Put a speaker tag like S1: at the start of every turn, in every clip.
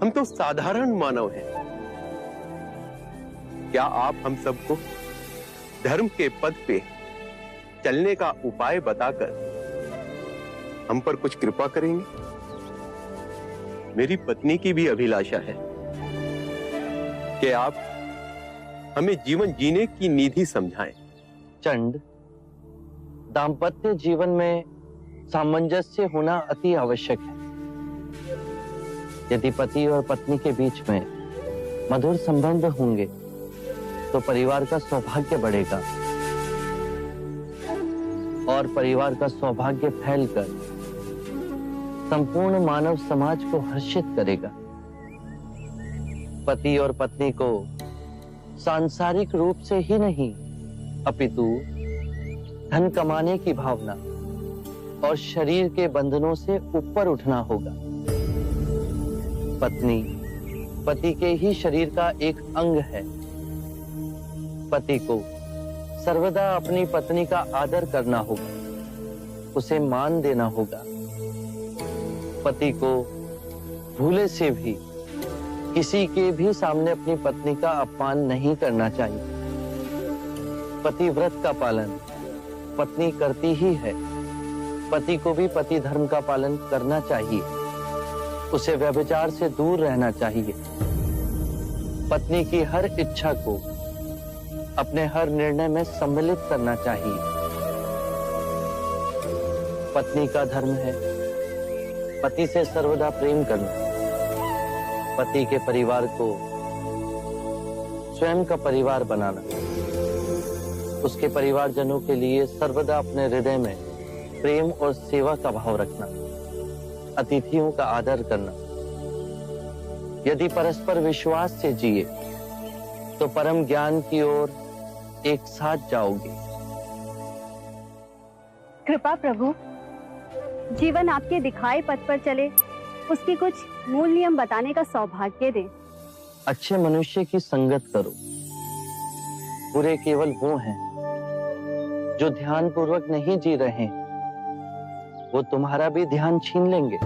S1: हम तो साधारण मानव हैं। क्या आप हम सबको धर्म के पद पे चलने का उपाय बताकर हम पर कुछ कृपा करेंगे? मेरी पत्नी की भी अभिलाषा है कि आप हमें जीवन जीने की निधि समझाएं।
S2: चंड, दाम्पत्य जीवन में सामंजस्य होना अति आवश्यक है। यदि पति और पत्नी के बीच में मधुर संबंध होंगे तो परिवार का सौभाग्य बढ़ेगा और परिवार का सौभाग्य फैलकर संपूर्ण मानव समाज को हर्षित करेगा। पति और पत्नी को सांसारिक रूप से ही नहीं अपितु धन कमाने की भावना और शरीर के बंधनों से ऊपर उठना होगा। पत्नी पति के ही शरीर का एक अंग है। पति को सर्वदा अपनी पत्नी का आदर करना होगा, उसे मान देना होगा। पति को भूले से भी किसी के भी सामने अपनी पत्नी का अपमान नहीं करना चाहिए। पतिव्रत का पालन पत्नी करती ही है। पति को भी पति धर्म का पालन करना चाहिए। उसे व्यभिचार से दूर रहना चाहिए। पत्नी की हर इच्छा को अपने हर निर्णय में सम्मिलित करना चाहिए। पत्नी का धर्म है पति से सर्वदा प्रेम करना। पति के परिवार को स्वयं का परिवार बनाना। उसके परिवारजनों के लिए सर्वदा अपने हृदय में प्रेम और सेवा का भाव रखना। अतिथियों का आदर करना। यदि परस्पर विश्वास से जिए तो परम ज्ञान की ओर एक साथ जाओगे।
S3: कृपा प्रभु, जीवन आपके दिखाए पथ पर चले, उसकी कुछ मूल नियम बताने का सौभाग्य दें।
S2: अच्छे मनुष्य की संगत करो। बुरे केवल वो हैं जो ध्यान पूर्वक नहीं जी रहे। वो तुम्हारा भी ध्यान छीन लेंगे।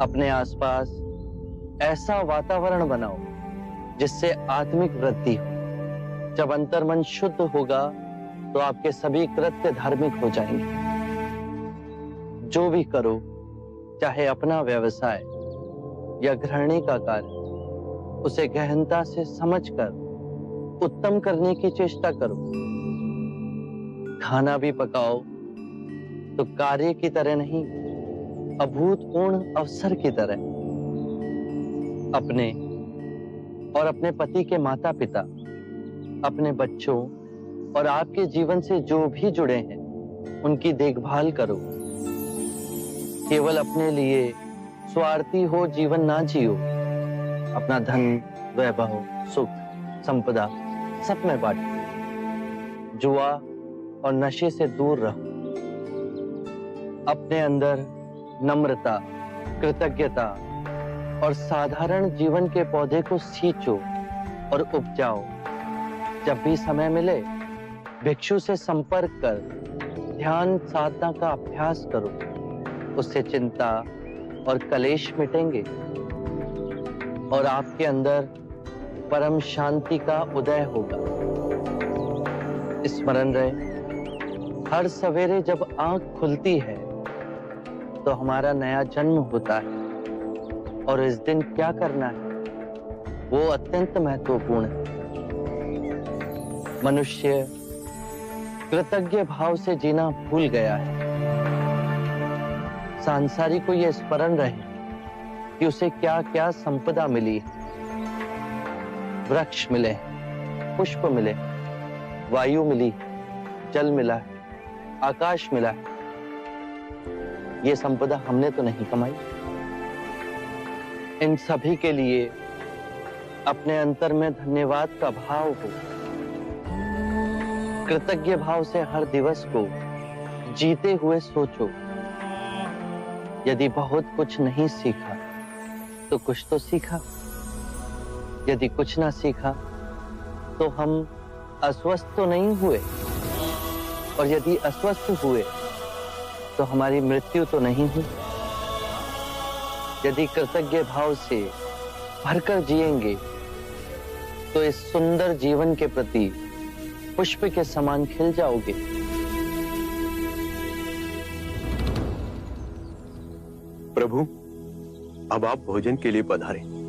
S2: अपने आसपास ऐसा वातावरण बनाओ जिससे आत्मिक वृद्धि हो। जब अंतर्मन शुद्ध होगा तो आपके सभी कृत्य धार्मिक हो जाएंगे। जो भी करो, चाहे अपना व्यवसाय या गृहिणी का कार्य, उसे गहनता से समझकर उत्तम करने की चेष्टा करो। खाना भी पकाओ तो कार्य की तरह नहीं, अभूतपूर्ण अवसर की तरह। अपने और अपने पति के माता पिता, अपने बच्चों और आपके जीवन से जो भी जुड़े हैं, उनकी देखभाल करो। केवल अपने लिए स्वार्थी हो जीवन ना जियो। अपना धन, वैभव, सुख, संपदा सब में बांटो। जुआ और नशे से दूर रहो। अपने अंदर नम्रता, कृतज्ञता और साधारण जीवन के पौधे को सींचो और उपजाओ। जब भी समय मिले भिक्षु से संपर्क कर ध्यान साधना का अभ्यास करो। उससे चिंता और कलेश मिटेंगे और आपके अंदर परम शांति का उदय होगा। स्मरण रहे, हर सवेरे जब आंख खुलती है तो हमारा नया जन्म होता है और इस दिन क्या करना है वो अत्यंत महत्वपूर्ण है। मनुष्य कृतज्ञ भाव से जीना भूल गया है। सांसारिक को यह स्मरण रहे कि उसे क्या क्या संपदा मिली है। वृक्ष मिले, पुष्प मिले, वायु मिली, जल मिला है, आकाश मिला है। ये संपदा हमने तो नहीं कमाई। इन सभी के लिए अपने अंतर में धन्यवाद का भाव हो। कृतज्ञ भाव से हर दिवस को जीते हुए सोचो। यदि बहुत कुछ नहीं सीखा तो कुछ तो सीखा। यदि कुछ ना सीखा तो हम अस्वस्थ तो नहीं हुए, और यदि अस्वस्थ हुए तो हमारी मृत्यु तो नहीं हुई। यदि कृतज्ञ भाव से भरकर जिएंगे तो इस सुंदर जीवन के प्रति पुष्प के समान खिल जाओगे।
S1: प्रभु, अब आप भोजन के लिए पधारें।